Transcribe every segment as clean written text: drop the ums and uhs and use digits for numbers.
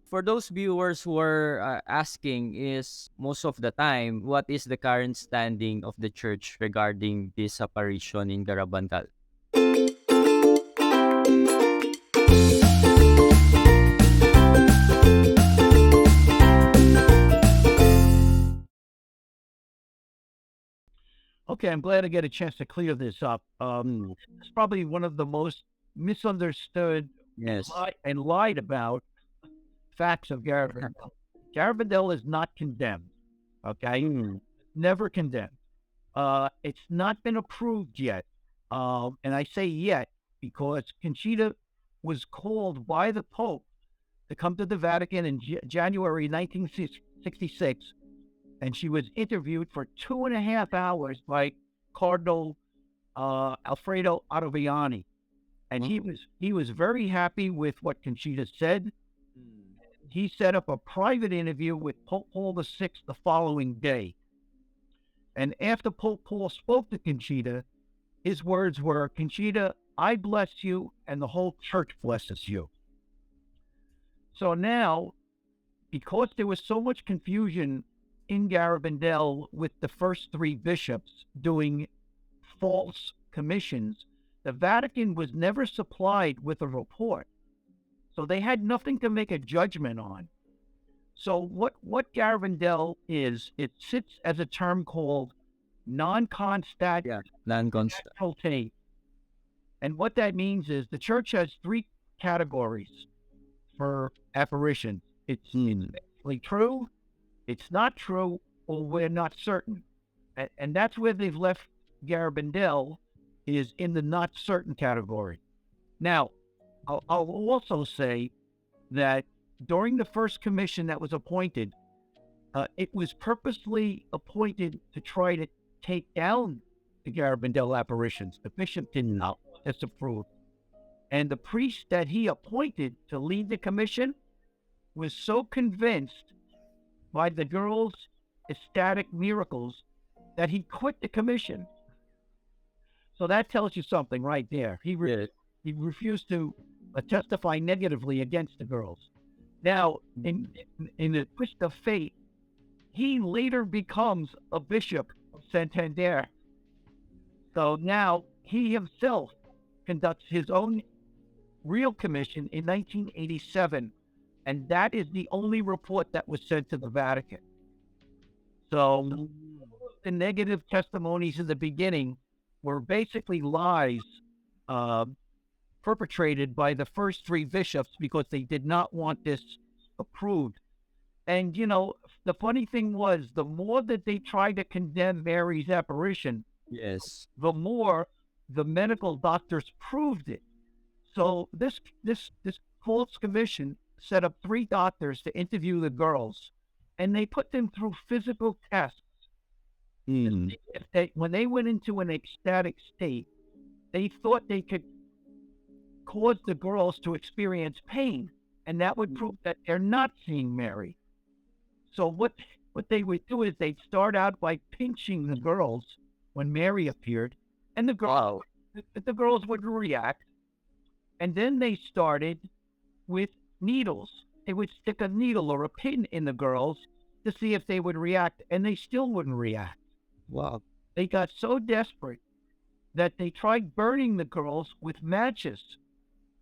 For those viewers who are asking, is most of the time, what is the current standing of the church regarding this apparition in Garabandal? Okay, I'm glad I get a chance to clear this up. It's probably one of the most misunderstood Yes. and lied about facts of Garabandal. Garabandal is not condemned. Okay, never condemned. It's not been approved yet. And I say yet because Conchita was called by the Pope to come to the Vatican in January 1966, and she was interviewed for 2.5 hours by Cardinal Alfredo Ottaviani, and he was very happy with what Conchita said. He set up a private interview with Pope Paul VI the following day, and after Pope Paul spoke to Conchita, his words were, "Conchita, I bless you, and the whole church blesses you." So now, because there was so much confusion in Garabandal with the first three bishops doing false commissions, the Vatican was never supplied with a report. So they had nothing to make a judgment on. So what Garabandal is, it sits as a term called non-constat. Yeah, non-constant. And what that means is the church has three categories for apparitions. It's basically true, it's not true, or we're not certain. And that's where they've left Garabandal, is in the not certain category. Now, I'll also say that during the first commission that was appointed, it was purposely appointed to try to take down the Garabandal apparitions. The bishop did not disapprove. And the priest that he appointed to lead the commission was so convinced by the girls' ecstatic miracles that he quit the commission. So that tells you something right there. He refused to testify negatively against the girls. Now, in a twist of fate, he later becomes a bishop of Santander. So now he himself conducts his own real commission in 1987, and that is the only report that was sent to the Vatican. So the negative testimonies in the beginning were basically lies perpetrated by the first three bishops because they did not want this approved. And, you know, the funny thing was, the more that they tried to condemn Mary's apparition, the more the medical doctors proved it. So this false commission set up three doctors to interview the girls, and they put them through physical tests. When they went into an ecstatic state, they thought they could cause the girls to experience pain, and that would prove that they're not seeing Mary. So what they would do is they'd start out by pinching the girls when Mary appeared, and the girls would react. And then they started with needles. They would stick a needle or a pin in the girls to see if they would react, and they still wouldn't react. Wow. They got so desperate that they tried burning the girls with matches,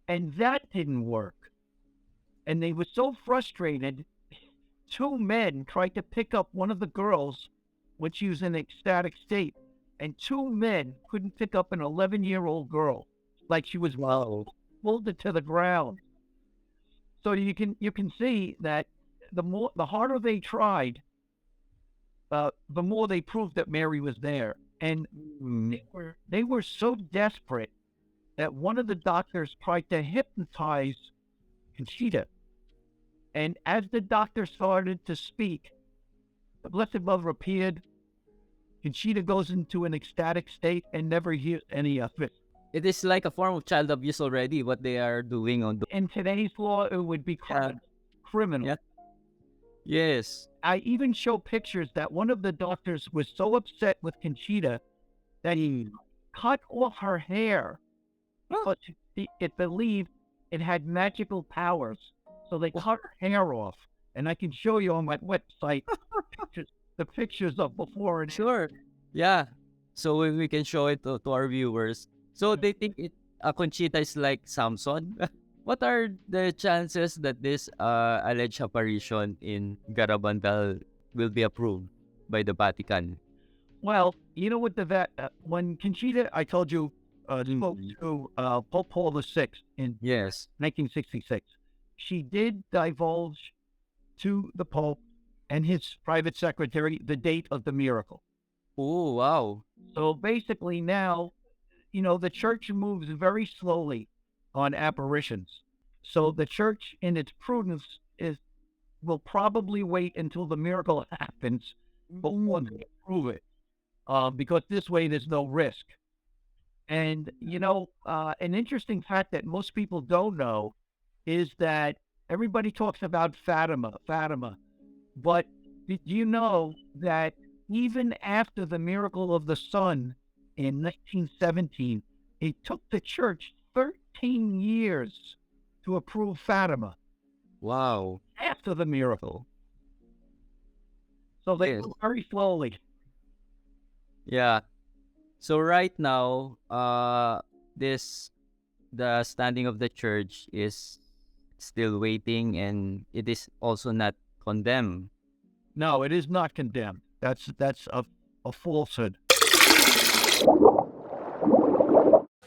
and that didn't work. And they were so frustrated, two men tried to pick up one of the girls when she was in an ecstatic state, and two men couldn't pick up an 11-year-old girl, like she was pulled it to the ground. So you can see that the harder they tried, the more they proved that Mary was there. And they were so desperate that one of the doctors tried to hypnotize Conchita. And as the doctor started to speak, the Blessed Mother appeared. Conchita goes into an ecstatic state and never hears any of it. It is like a form of child abuse already, what they are doing on In today's law, it would be criminal. Yeah. Yes. I even show pictures that one of the doctors was so upset with Conchita that he cut off her hair because it believed it had magical powers. So they cut her hair off, and I can show you on my website the pictures of before and after. Sure. Yeah. So we can show it to our viewers. So they think Conchita is like Samson. What are the chances that this alleged apparition in Garabandal will be approved by the Vatican? Well, you know what when Conchita, I told you, spoke to Pope Paul VI in Yes. 1966, she did divulge to the Pope and his private secretary the date of the miracle. Oh, wow. So basically now, the church moves very slowly on apparitions. So the church, in its prudence, will probably wait until the miracle happens before they prove it, because this way there's no risk. And an interesting fact that most people don't know is that everybody talks about Fatima, but did you know that even after the miracle of the sun in 1917, it took the church 13 years to approve Fatima Wow. after the miracle. So they Yes. move very slowly. Yeah. So right now, the standing of the church is still waiting, and it is also not condemned. No, it is not condemned. That's a falsehood.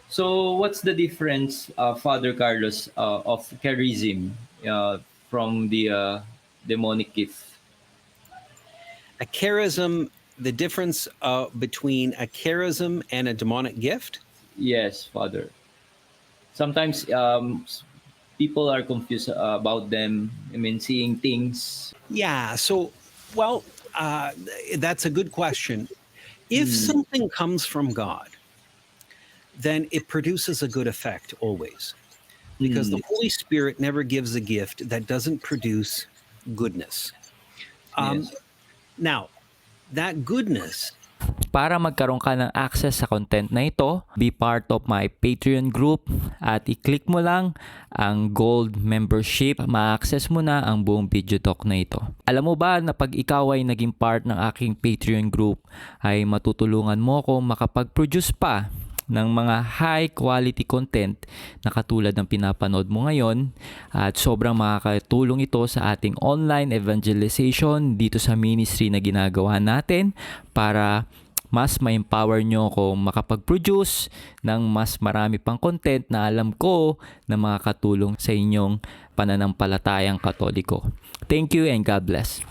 So what's the difference, Father Carlos, of charism from the demonic gift? A charism, the difference between a charism and a demonic gift? Yes, Father. Sometimes people are confused about them. I mean, seeing things. Yeah, so, well, that's a good question. If something comes from God, then it produces a good effect always. Because the Holy Spirit never gives a gift that doesn't produce goodness. Yes. Now, that goodness, Para magkaroon ka ng access sa content na ito, be part of my Patreon group at i-click mo lang ang gold membership. Ma-access mo na ang buong video talk na ito. Alam mo ba na pag ikaw ay naging part ng aking Patreon group ay matutulungan mo ako makapag-produce pa ng mga high quality content na katulad ng pinapanood mo ngayon, at sobrang makakatulong ito sa ating online evangelization dito sa ministry na ginagawa natin para mas ma-empower nyo ako makapag-produce ng mas marami pang content na alam ko na makakatulong sa inyong pananampalatayang Katoliko. Thank you and God bless.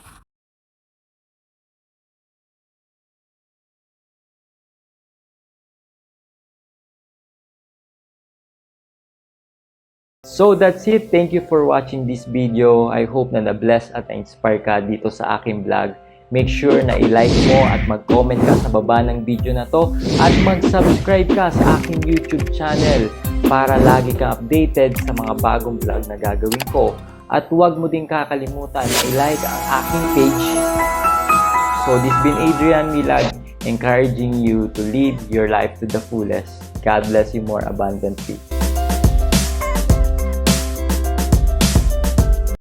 So that's it. Thank you for watching this video. I hope na na-bless at na-inspire ka dito sa aking vlog. Make sure na i-like mo at mag-comment ka sa baba ng video na to at mag-subscribe ka sa aking YouTube channel para lagi kang updated sa mga bagong vlog na gagawin ko. At huwag mo din kakalimutan na i-like ang aking page. So this been Adrian, Milag, encouraging you to live your life to the fullest. God bless you more abundantly.